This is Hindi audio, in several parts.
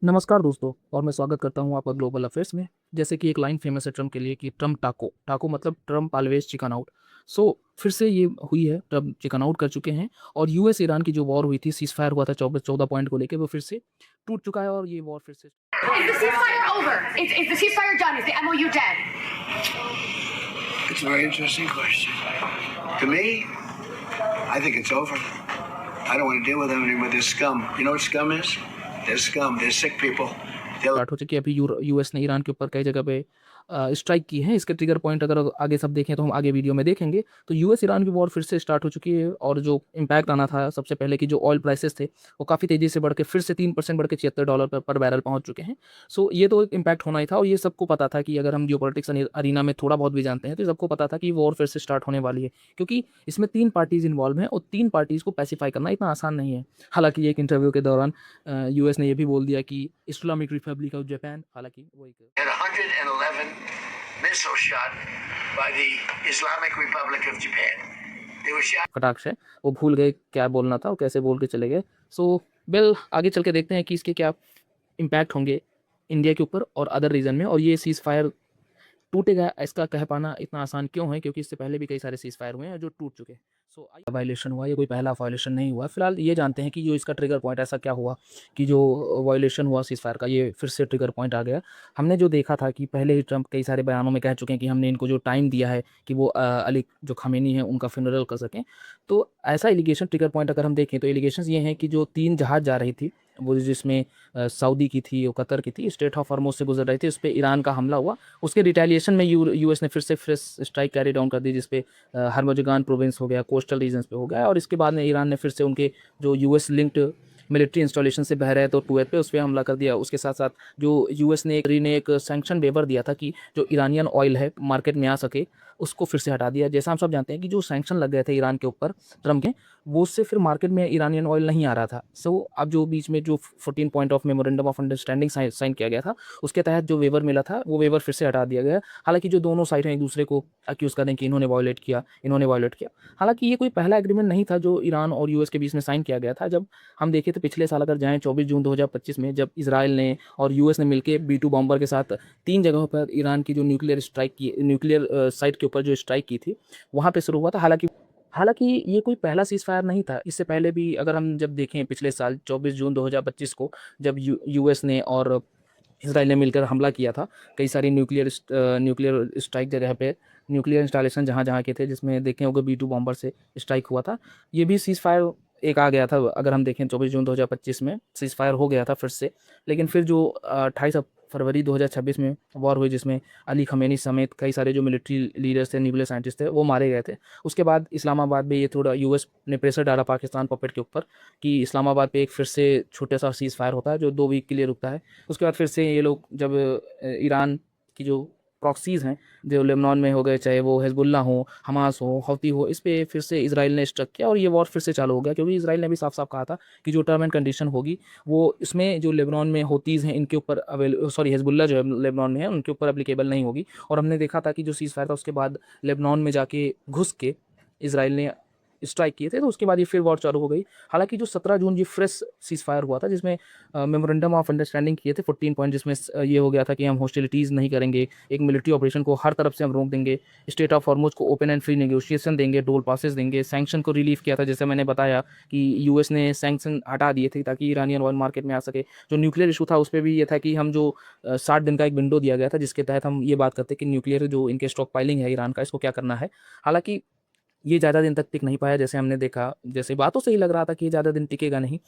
नमस्कार दोस्तों, और मैं स्वागत करता हूं आपका ग्लोबल अफेयर्स में। जैसे कि एक लाइन फेमस है ट्रम्प के लिए कि ट्रम्प टाको टाको मतलब ट्रम्प ऑलवेज चिकन आउट। सो फिर से ये हुई है, ट्रम्प चिकन आउट कर चुके हैं। और यूएस ईरान की जो वॉर हुई थी, सीज फायर हुआ था 14 पॉइंट को लेकर, वो फिर से टूट चुका है और ये वॉर फिर से Is the ceasefire over? Is the ceasefire done? Is the MOU dead? It's a very interesting question. To me, I think it's over. I don't want to deal with them anymore. They're scum. You know what scum is? They're scum. They're sick people. They'll start हो चुकी है। अभी यूएस ने ईरान के ऊपर कई जगह पे स्ट्राइक की है। इसके ट्रिगर पॉइंट अगर आगे सब देखें तो हम आगे वीडियो में देखेंगे। तो यूएस ईरान की वॉर फिर से स्टार्ट हो चुकी है, और जो इम्पैक्ट आना था सबसे पहले कि जो ऑयल प्राइसेस थे वो काफ़ी तेज़ी से बढ़ के फिर से 3% बढ़ के $76 पर बैरल पहुंच चुके हैं। सो ये तो एक इम्पैक्ट होना ही था, और ये सबको पता था कि अगर हम जियो पॉलिटिक्स अरीना में थोड़ा बहुत भी जानते हैं तो सबको पता था कि वॉर फिर से स्टार्ट होने वाली है, क्योंकि इसमें 3 पार्टीज़ इन्वॉल्व हैं और 3 पार्टीज़ को पैसिफाई करना इतना आसान नहीं है। हालांकि एक इंटरव्यू के दौरान यूएस ने यह भी बोल दिया कि इस्लामिक रिपब्लिक ऑफ जापान, हालांकि वो एक get 111 missile shot by the Islamic Republic of Japan. They were shot. कटाक्ष है, वो भूल गए क्या बोलना था और कैसे बोल के चले गए। सो वेल, आगे चल के देखते हैं कि इसके क्या इम्पैक्ट होंगे इंडिया के ऊपर और अदर रीजन में, और ये सीज़ फायर टूटेगा इसका कह पाना इतना आसान क्यों है, क्योंकि इससे पहले भी कई सारे सीज़ फायर हुए हैं जो टूट चुके हैं। सो वायलेशन हुआ, ये कोई पहला वायलेशन नहीं हुआ। फिलहाल ये जानते हैं कि जो इसका ट्रिगर पॉइंट ऐसा क्या हुआ कि जो वायलेशन हुआ सीज़ फायर का, ये फिर से ट्रिगर पॉइंट आ गया। हमने जो देखा था कि पहले ही ट्रम्प कई सारे बयानों में कह चुके हैं कि हमने इनको जो टाइम दिया है कि वो अली जो खमेनी है उनका फ्यूनरल कर सकें। तो ऐसा एलिगेशन ट्रिगर पॉइंट अगर हम देखें तो एलिगेशंस ये हैं कि जो 3 जहाज़ जा रही थी, वो जिसमें सऊदी की थी, वो कतर की थी, स्ट्रेट ऑफ हॉर्मुज़ से गुजर रही थी, उस पे ईरान का हमला हुआ। उसके रिटेलिएशन में यूएस ने फिर से फ्रेश स्ट्राइक कैरी डाउन कर दी, जिसपे हर्मोजगान प्रोविंस हो गया, कोस्टल रीजन्स पे हो गया, और इसके बाद में ईरान ने फिर से उनके जो यूएस लिंक्ड मिलिट्री इंस्टॉलेशन से बह रहे तो कुवैत पे, उस पर हमला कर दिया। उसके साथ साथ जो यूएस ने एक सैंक्शन वेवर दिया था कि जो ईरानियन ऑयल है मार्केट में आ सके, उसको फिर से हटा दिया। जैसा हम सब जानते हैं कि जो सैंक्शन लग गए थे ईरान के ऊपर ट्रम्प के, वो उससे फिर मार्केट में ईरानियन ऑयल नहीं आ रहा था। सो अब जो बीच में जो 14 point of memorandum of understanding sign किया गया था, उसके तहत जो वेवर मिला था वो वेवर फिर से हटा दिया गया। हालांकि जो दोनों साइड हैं एक दूसरे को अक्यूज़ कर रहे हैं कि इन्होंने वायलेट किया, इन्होंने वायलेट किया। हालांकि ये कोई पहला एग्रीमेंट नहीं था जो ईरान और यूएस के बीच में साइन किया गया था। जब हम देखें तो पिछले साल अगर जाएँ 24 जून 2025 में, जब इसराइल ने और यूएस ने मिलकर B2 बॉम्बर के साथ 3 जगहों पर ईरान की जो न्यूक्लियर साइट के ऊपर जो स्ट्राइक की थी, वहाँ पे शुरू हुआ था। हालांकि ये कोई पहला सीज़ फायर नहीं था। इससे पहले भी अगर हम जब देखें पिछले साल 24 जून 2025 को, जब यूएस ने और इसराइल ने मिलकर हमला किया था कई सारी न्यूक्लियर स्ट्राइक जगह पे, न्यूक्लियर इंस्टॉलेशन जहाँ जहाँ के थे, जिसमें देखें होगा B2 बॉम्बर से स्ट्राइक हुआ था। ये भी सीज़ फायर एक आ गया था। अगर हम देखें 24 जून 2025 में सीज़ फायर हो गया था फिर से, लेकिन फिर जो 28 फरवरी 2026 में वॉर हुई, जिसमें अली खमेनी समेत कई सारे जो मिलिट्री लीडर्स थे, न्यूक्लियर साइंटिस्ट थे, वो मारे गए थे। उसके बाद इस्लामाबाद में ये थोड़ा यूएस ने प्रेशर डाला पाकिस्तान पपेट के ऊपर कि इस्लामाबाद पे एक फिर से छोटा सा सीज़ फायर होता है जो 2 वीक के लिए रुकता है। उसके बाद फिर से ये लोग जब ईरान की जो प्रॉक्सीज़ हैं जो लेबनान में हो गए, चाहे वो हिजबुल्लाह हो, हमास हो, हौती हो, इस पे फिर से इसराइल ने स्ट्रक किया और ये वॉर फिर से चालू हो गया। क्योंकि इसराइल ने भी साफ-साफ कहा था कि जो टर्म एंड कंडीशन होगी वो इसमें जो लेबनान में हौतीज़ हैं इनके ऊपर हिजबुल्लाह जो है लेबनान में है उनके ऊपर एप्लीकेबल नहीं होगी। और हमने देखा था कि जो सीज़ फायर था उसके बाद लेबनान में जाके घुस के इसराइल ने स्ट्राइक किए थे, तो उसके बाद ये फिर वॉर चालू हो गई। हालांकि जो 17 जून ये फ्रेश सीज़ फायर हुआ था, जिसमें मेमोरेंडम ऑफ अंडरस्टैंडिंग किए थे 14 पॉइंट, जिसमें ये हो गया था कि हम हॉस्टिलिटीज़ नहीं करेंगे, एक मिलिट्री ऑपरेशन को हर तरफ से हम रोक देंगे, स्टेट ऑफ हॉर्मुज़ को ओपन एंड फ्री नेगोशिएशन देंगे, टोल पासेस देंगे, सैंक्शन को रिलीफ किया था। जैसे मैंने बताया कि यूएस ने सैंक्शन हटा दिए थे ताकि ईरानियन ऑयल मार्केट में आ सके। जो न्यूक्लियर इशू था उस पर भी ये था कि हम जो 60 दिन का एक विंडो दिया गया था, जिसके तहत हम ये बात करते कि न्यूक्लियर जो इनके स्टॉक पाइलिंग है ईरान का, इसको क्या करना है। हालांकि ये ज़्यादा दिन तक टिक नहीं पाया। जैसे हमने देखा, जैसे बातों से ही लग रहा था कि ये ज़्यादा दिन टिकेगा नहीं।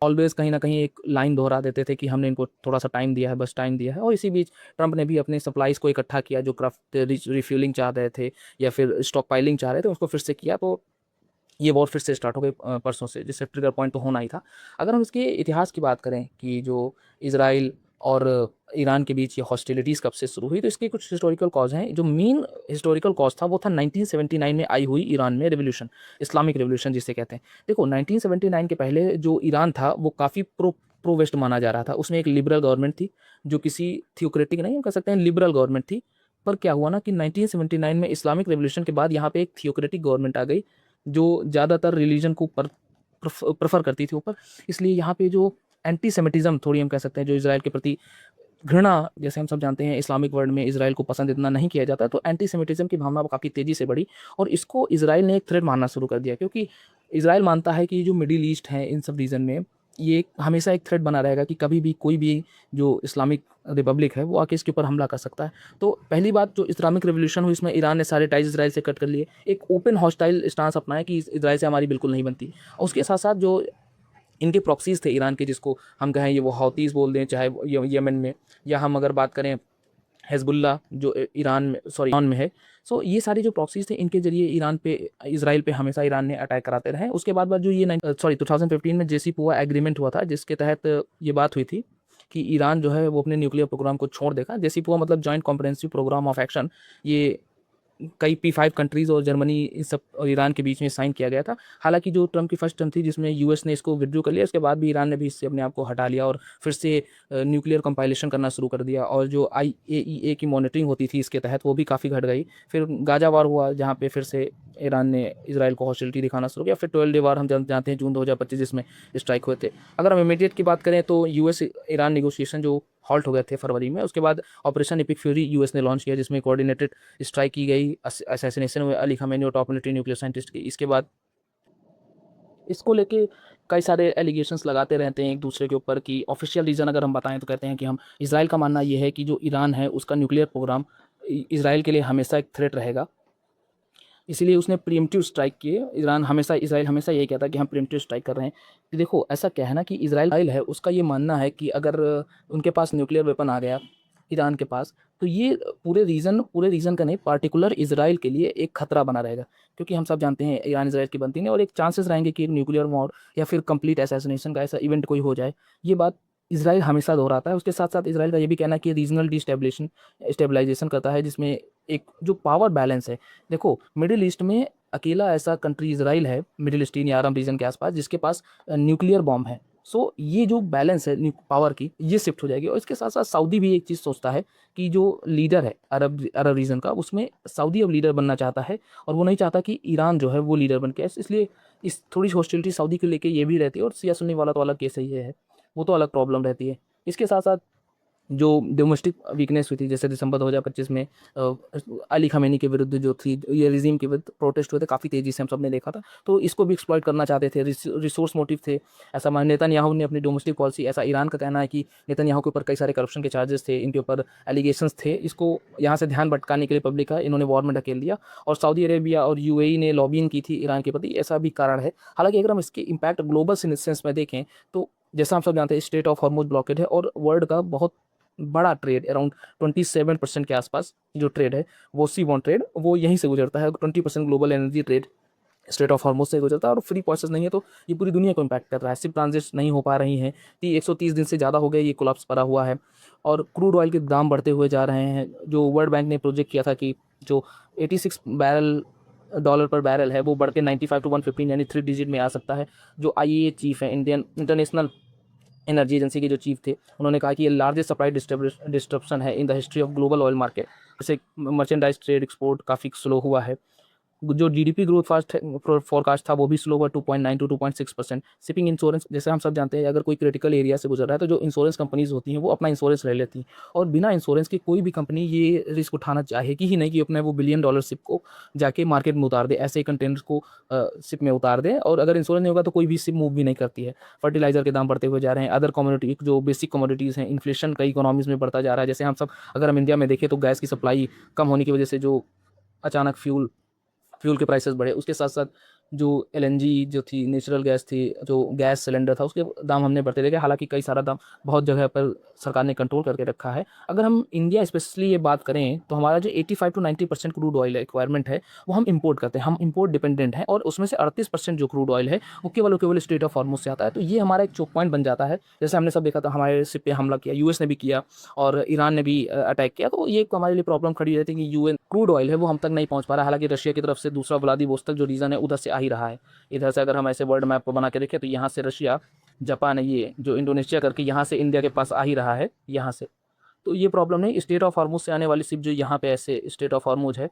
ऑलवेज़ कहीं न कहीं एक लाइन दोहरा देते थे कि हमने इनको थोड़ा-सा टाइम दिया है, बस टाइम दिया है। और इसी बीच ट्रम्प ने भी अपने सप्लाइज़ को इकट्ठा किया, जो क्राफ्ट रिफ्यूलिंग चाह रहे थे या फिर स्टॉक पाइलिंग चाह रहे थे, उसको फिर से किया। तो ये वॉर फिर से स्टार्ट हो गई परसों से, जिससे ट्रिगर पॉइंट तो होना ही था। अगर हम इसके इतिहास की बात करें कि जो इज़राइल और ईरान के बीच ये हॉस्टिलिटीज़ कब से शुरू हुई, तो इसके कुछ हिस्टोरिकल कॉज़ हैं। जो मेन हिस्टोरिकल कॉज़ था वो था 1979 में आई हुई ईरान में रिवॉल्यूशन, इस्लामिक रिवॉल्यूशन जिसे कहते हैं। देखो 1979 के पहले जो ईरान था वो काफ़ी प्रो वेस्ट माना जा रहा था। उसमें एक लिबरल गवर्नमेंट थी, जो किसी थियोक्रेटिक नहीं कह सकते हैं, लिबरल गवर्नमेंट थी। पर क्या हुआ ना कि 1979 में इस्लामिक रिवॉल्यूशन के बाद यहाँ पे एक थियोक्रेटिक गवर्नमेंट आ गई, जो ज़्यादातर रिलीजन को प्रेफर करती थी ऊपर। इसलिए यहाँ पे जो एंटी सेमिटिज्म थोड़ी हम कह सकते हैं, जो इसराइल के प्रति घृणा, जैसे हम सब जानते हैं इस्लामिक वर्ल्ड में इसराइल को पसंद इतना नहीं किया जाता, तो एंटी सेमिटिज्म की भावना काफ़ी तेज़ी से बढ़ी और इसको इसराइल ने एक थ्रेट मानना शुरू कर दिया, क्योंकि इसराइल मानता है कि जो मिडिल ईस्ट है इन सब रीजन में ये हमेशा एक थ्रेट बना रहेगा कि कभी भी कोई भी जो इस्लामिक रिपब्लिक है वो आके इसके ऊपर हमला कर सकता है। तो पहली बात, जो इस्लामिक रेवोल्यूशन हुई इसमें ईरान ने सारे टाइज इसराइल से कट कर लिए, एक ओपन हॉस्टाइल स्टांस अपनाया कि इसराइल से हमारी बिल्कुल नहीं बनती। और उसके साथ साथ जो इनके प्रॉक्सीज थे ईरान के, जिसको हम कहें ये वो हौतीस बोल दें, चाहे यमन में, या हम अगर बात करें हिजबुल्ला जो ईरान में है। सो ये सारी जो प्रॉक्सीज थे इनके जरिए ईरान पे, इसराइल पे हमेशा ईरान ने अटैक कराते रहे। उसके बाद जो ये 2015 में JCPOA एग्रीमेंट हुआ था, जिसके तहत ये बात हुई थी कि ईरान जो है वो अपने न्यूक्लियर प्रोग्राम को छोड़ देगा। JCPOA मतलब joint comprehensive programme of action, ये कई P5 कंट्रीज़ और जर्मनी इस सब और ईरान के बीच में साइन किया गया था। हालांकि जो ट्रम्प की फर्स्ट टर्म थी जिसमें US ने इसको विथड्रॉ कर लिया, उसके बाद भी ईरान ने भी इससे अपने आप को हटा लिया और फिर से न्यूक्लियर कंपाइलेशन करना शुरू कर दिया। और जो IAEA की मॉनिटरिंग होती थी इसके तहत, वो भी काफ़ी घट गई। फिर गाजा वार हुआ, जहाँ पे फिर से ईरान ने इसराइल को हॉस्टिलिटी दिखाना शुरू किया। फिर 12 डे वार हम जानते हैं, जून 2025 जिसमें स्ट्राइक हुए थे। अगर हम इमीडिएट की बात करें तो US ईरान नेगोशिएशन जो हॉल्ट हो गए थे फरवरी में, उसके बाद ऑपरेशन एपिक फ्यूरी US ने लॉन्च किया, जिसमें कोऑर्डिनेटेड स्ट्राइक की गई, असैसिनेशन हुए अली खमेनी और टॉप मिलिट्री न्यूक्लियर साइंटिस्ट की। इसके बाद इसको लेके कई सारे एलिगेशंस लगाते रहते हैं एक दूसरे के ऊपर कि ऑफिशियल रीज़न अगर हम बताएं तो कहते हैं कि हम इसराइल का मानना ये है कि जो ईरान है उसका न्यूक्लियर प्रोग्राम इसराइल के लिए हमेशा एक थ्रेट रहेगा, इसीलिए उसने प्रीएम्प्टिव स्ट्राइक किए। इसराइल हमेशा यही कहता है कि हम प्रीएम्प्टिव स्ट्राइक कर रहे हैं। कि देखो ऐसा क्या है ना कि इसराइल है उसका ये मानना है कि अगर उनके पास न्यूक्लियर वेपन आ गया ईरान के पास, तो ये पूरे रीजन का नहीं, पार्टिकुलर इसराइल के लिए एक खतरा बना रहेगा। क्योंकि हम सब जानते हैं ईरान इसराइल की बनती नहीं, और एक चांसेस रहेंगे कि एक न्यूक्लियर वॉर या फिर कंप्लीट असैसिनेशन का ऐसा इवेंट कोई हो जाए। ये बात इसराइल हमेशा दोहराता है। उसके साथ साथ इसराइल का ये भी कहना है कि रीजनल स्टेबलाइजेशन करता है, जिसमें एक जो पावर बैलेंस है, देखो मिडिल ईस्ट में अकेला ऐसा कंट्री इसराइल है, मिडिल ईस्टर्न या अरब रीजन के आसपास, जिसके पास न्यूक्लियर बॉम्ब है। सो ये जो बैलेंस है पावर की, ये शिफ्ट हो जाएगी। और इसके साथ साथ सऊदी भी एक चीज़ सोचता है कि जो लीडर है अरब रीजन का, उसमें सऊदी अब लीडर बनना चाहता है, और वो नहीं चाहता कि ईरान जो है वो लीडर बन के, इसलिए इस थोड़ी हॉस्टिलिटी सऊदी को लेके ये भी रहती है। और सिया सुन्नी वाला तो अलग केस ही है, वो तो अलग प्रॉब्लम रहती है। इसके साथ साथ जो डोमेस्टिक वीकनेस हुई थी, जैसे दिसंबर 2025 में अली खमेनी के विरुद्ध जो थी, ये रिजीम के विरुद्ध प्रोटेस्ट हुए थे काफ़ी तेज़ी से, हम सब ने देखा था। तो इसको भी एक्सप्लॉइट करना चाहते थे, रिसोर्स मोटिव थे, ऐसा मान नेतन्याहू ने अपनी डोमेस्टिक पॉलिसी, ऐसा ईरान का कहना है कि नेतन्याहू के ऊपर कई सारे करप्शन के चार्जेस थे, इनके ऊपर एलिगेशंस थे, इसको यहाँ से ध्यान भटकाने के लिए पब्लिक का इन्होंने वॉर में ढकेल दिया। और सऊदी अरेबिया और UAE ने लॉबिंग की थी ईरान के प्रति, ऐसा भी कारण है। हालांकि अगर हम इसके इम्पैक्ट ग्लोबल सेंस में देखें तो जैसा हम सब जानते हैं स्ट्रेट ऑफ हॉर्मुज ब्लॉकेड है, और वर्ल्ड का बहुत बड़ा ट्रेड अराउंड 27% के आसपास जो ट्रेड है वो सीबॉर्न ट्रेड, वो यहीं से गुजरता है। 20% global energy trade straight of Hormuz से गुजरता है, और फ्री पॉसेस नहीं है, तो ये पूरी दुनिया को इम्पैक्ट कर रहा है। शिप ट्रांजिट नहीं हो पा रही हैं, 130 दिन से ज़्यादा हो गए ये कोलैप्स पड़ा हुआ है, और क्रूड ऑयल के दाम बढ़ते हुए जा रहे हैं। जो वर्ल्ड बैंक ने प्रोजेक्ट किया था कि जो $86 पर बैरल है वो बढ़ के 95 to 115 यानी 3 डिजिट में आ सकता है। जो IEA चीफ है, इंडियन इंटरनेशनल एनर्जी एजेंसी के जो चीफ थे, उन्होंने कहा कि ये लार्जेस्ट सप्लाई डिस्ट्रप्शन है in the history of global oil market. जैसे मर्चेंडाइज ट्रेड एक्सपोर्ट काफ़ी स्लो हुआ है, जो GDP ग्रोथ फोरकास्ट था वो भी स्लो हुआ 2.9 to 2.6%। शिपिंग इंश्योरेंस, जैसे हम सब जानते हैं अगर कोई क्रिटिकल एरिया से गुजर रहा है तो जो इंश्योरेंस कंपनीज होती हैं वो अपना इंश्योरेंस ले लेती हैं, और बिना इंश्योरेंस के कोई भी कंपनी ये रिस्क उठाना चाहेगी ही नहीं कि अपने वो $1 बिलियन शिप को जाके मार्केट में उतार दे, ऐसे कंटेनर्स को शिप में उतार दे। और अगर इंश्योरेंस नहीं होगा तो कोई भी शिप मूव भी नहीं करती है। फर्टिलाइजर के दाम बढ़ते हुए जा रहे हैं, अदर कमोडिटी जो बेसिक कमोडिटीज़ हैं, इन्फ्लेशन कई इकोनॉमीज़ में बढ़ता जा रहा है। जैसे हम सब अगर हम इंडिया में देखें तो गैस की सप्लाई कम होने की वजह से जो अचानक फ्यूल के प्राइसेस बढ़े, उसके साथ साथ जो LNG जो थी, नेचुरल गैस थी, जो गैस सिलेंडर था, उसके दाम हमने बढ़ते देखे। हालांकि कई सारा दाम बहुत जगह पर सरकार ने कंट्रोल करके रखा है। अगर हम इंडिया स्पेशली ये बात करें तो हमारा जो 85 to 90% क्रूड ऑयल रिक्वायरमेंट है वो हम इंपोर्ट करते हैं, हम इंपोर्ट डिपेंडेंट हैं, और उसमें से 38% जो क्रूड ऑयल है वो केवल स्ट्रेट ऑफ हॉर्मुज से आता है। तो ये हमारा एक चोक पॉइंट बन जाता है। जैसे हमने सब देखा था, हमारे शिप पे हमला किया, US ने भी किया और ईरान ने भी अटैक किया, तो ये हमारे लिए प्रॉब्लम खड़ी रहती है कि UN क्रूड ऑयल है वो हम तक नहीं पहुँच पा रहा है। हालांकि रशिया की तरफ से दूसरा व्लादिवोस्तोक जो रीजन है उधर से आ ही रहा है। इधर से अगर हम ऐसे वर्ल्ड मैप को बना के देखें तो यहाँ से रशिया, जापान, ये जो इंडोनेशिया करके यहाँ से इंडिया के पास आ ही रहा है यहाँ से। तो ये प्रॉब्लम नहीं, स्ट्रेट ऑफ हॉर्मुज से आने वाली शिप जो यहाँ पे ऐसे स्ट्रेट ऑफ हॉर्मुज है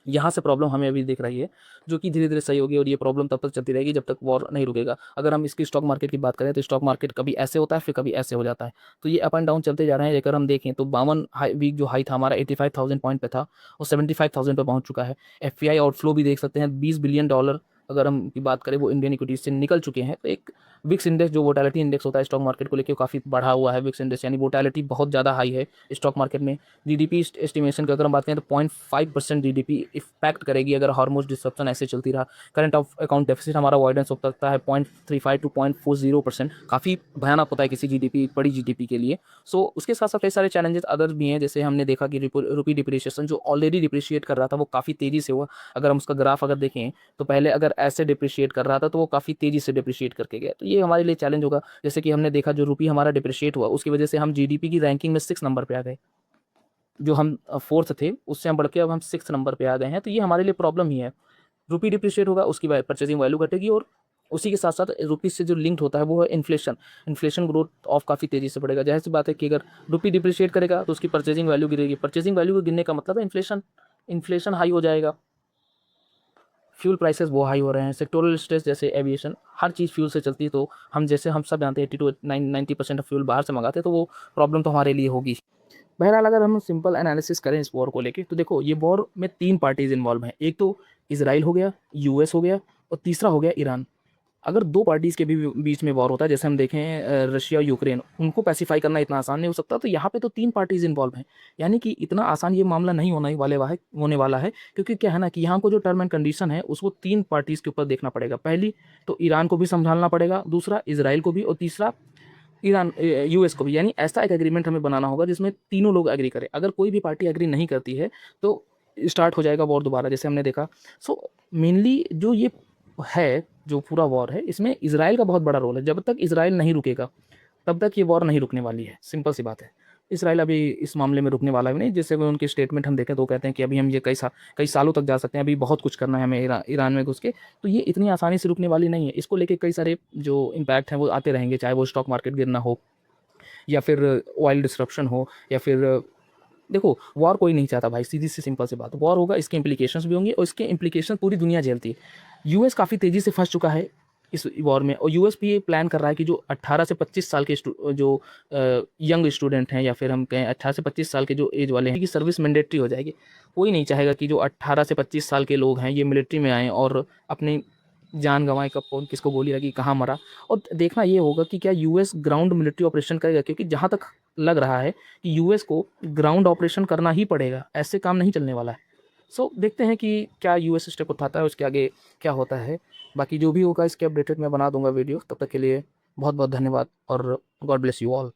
यहाँ से प्रॉब्लम हमें अभी दिख रही है, जो कि धीरे-धीरे सही होगी और ये प्रॉब्लम तब तक चलती रहेगी जब तक वॉर नहीं रुकेगा। अगर हम इसकी स्टॉक मार्केट की बात करें तो स्टॉक मार्केट कभी ऐसे होता है, फिर कभी ऐसे हो जाता है। तो ये अप एंड डाउन चलते जा रहे हैं। अगर हम देखें तो 52 वीक जो हाई था हमारा 85,000 पॉइंट पे था, वो 75,000 पे पहुँच चुका है। एफपीआई आउटफ्लो भी देख सकते हैं, $20 बिलियन अगर हम की बात करें वो इंडियन इक्विटीज़ से निकल चुके हैं। तो एक विक्स इंडेक्स जो वोटालिटी इंडेक्स होता है स्टॉक मार्केट को लेके काफ़ी बढ़ा हुआ है विक्स इंडेक्स, यानी वोटालिटी बहुत ज़्यादा हाई है स्टॉक मार्केट में। जीडीपी एस्टिमेशन की अगर हम बात करें तो 0.5% जीडीपी इफेक्ट करेगी अगर हार्मोज डिसरप्शन ऐसे चलती रहा। करंट ऑफ अकाउंट डेफिसिट हमारा अवॉइडेंस हो सकता है 0.35 टू 0.40%, काफ़ी भयानक होता है किसी जीडीपी बड़ी जीडीपी के लिए। सो उसके साथ साथ कई सारे चैलेंजेस अदर भी हैं, जैसे हमने देखा कि रुपी डिप्रिशिएशन जो ऑलरेडी डिप्रिशिएट कर रहा था वो काफ़ी तेज़ी से हुआ। अगर हम उसका ग्राफ अगर देखें तो पहले अगर ऐसे डिप्रिशिएट कर रहा था तो वो काफ़ी तेज़ी से डिप्रिशिएट करके गया, तो ये हमारे लिए चैलेंज होगा। जैसे कि हमने देखा जो रुपी हमारा डिप्रिशिएट हुआ उसकी वजह से हम जीडीपी की रैंकिंग में 6 नंबर पे आ गए। जो हम 4th थे उससे हम बढ़ के अब हम 6th नंबर पे आ गए हैं, तो ये हमारे लिए प्रॉब्लम ही है। रुपी डिप्रिशिएट होगा उसकी परचेजिंग वैल्यू घटेगी और उसी के साथ साथ रुपी से जो लिंक्ड होता है वो है इन्फ्लेशन। इन्फ्लेशन ग्रोथ ऑफ काफ़ी तेज़ी से बढ़ेगा। ज़ाहिर सी बात है कि अगर रुपी डिप्रिशिएट करेगा तो उसकी परचेजिंग वैल्यू गिरेगी। परचेजिंग वैल्यू गिरने का मतलब है इन्फ्लेशन, इन्फ्लेशन हाई हो जाएगा। फ्यूल प्राइसेस वो हाई हो रहे हैं। सेक्टोरल स्ट्रेस जैसे एविएशन, हर चीज़ फ्यूल से चलती है, तो हम जैसे हम सब जानते हैं 80 टू 90% ऑफ फ्यूल बाहर से मंगाते हैं, तो वो प्रॉब्लम तो हमारे लिए होगी। बहरहाल अगर हम सिंपल एनालिसिस करें इस वॉर को लेके तो देखो ये वॉर में 3 पार्टीज़ इन्वॉल्व हैं। एक तो इज़राइल हो गया, यूएस हो गया और तीसरा हो गया ईरान। अगर 2 पार्टीज़ के भी बीच में वॉर होता है, जैसे हम देखें रशिया और यूक्रेन, उनको पैसिफाई करना इतना आसान नहीं हो सकता, तो यहाँ पे तो 3 पार्टीज़ इन्वॉल्व हैं। यानी कि इतना आसान ये मामला नहीं होने वाला है, क्योंकि क्या है ना कि यहाँ को जो टर्म एंड कंडीशन है उसको 3 पार्टीज़ के ऊपर देखना पड़ेगा। पहली तो ईरान को भी सँभालना पड़ेगा, दूसरा इज़राइल को भी और तीसरा यूएस को भी। यानी ऐसा एक एग्रीमेंट हमें बनाना होगा जिसमें तीनों लोग एग्री करें। अगर कोई भी पार्टी एग्री नहीं करती है तो स्टार्ट हो जाएगा वॉर दोबारा, जैसे हमने देखा। सो मेनली जो ये है, जो पूरा वॉर है, इसमें इज़राइल का बहुत बड़ा रोल है। जब तक इज़राइल नहीं रुकेगा तब तक ये वॉर नहीं रुकने वाली है, सिंपल सी बात है। इज़राइल अभी इस मामले में रुकने वाला भी नहीं। जैसे वो उनके स्टेटमेंट हम देखें तो वो कहते हैं कि अभी हम ये कई सालों तक जा सकते हैं, अभी बहुत कुछ करना है हमें ईरान में घुस के। तो ये इतनी आसानी से रुकने वाली नहीं है। इसको लेके कई सारे जो इम्पैक्ट हैं वो आते रहेंगे, चाहे वो स्टॉक मार्केट गिरना हो या फिर ऑयल डिस्रप्शन हो या फिर देखो वॉर कोई नहीं चाहता भाई, सीधी सी सिंपल सी बात। वॉर होगा, इसके इम्प्लीकेशंस भी होंगे और इसके इम्प्लीकेशन पूरी दुनिया झेलती है। यूएस काफ़ी तेज़ी से फंस चुका है इस वॉर में, और यूएस भी ये प्लान कर रहा है कि जो 18 से 25 साल के जो यंग स्टूडेंट हैं, या फिर हम कहें 18 से 25 साल के जो एज वाले हैं, कि सर्विस मैंडेटरी हो जाएगी। कोई नहीं चाहेगा कि जो 18 से 25 साल के लोग हैं ये मिलिट्री में आएँ और अपनी जान गंवाएँ, कब कौन किसको गोली लगी, कहाँ मरा। और देखना ये होगा कि क्या यूएस ग्राउंड मिलिट्री ऑपरेशन करेगा, क्योंकि जहाँ तक लग रहा है कि यूएस को ग्राउंड ऑपरेशन करना ही पड़ेगा, ऐसे काम नहीं चलने वाला है। सो देखते हैं कि क्या यूएस स्टेप उठाता है, उसके आगे क्या होता है। बाकी जो भी होगा इसके अपडेटेड मैं बना दूंगा वीडियो। तब तक के लिए बहुत बहुत धन्यवाद और गॉड ब्लेस यू ऑल।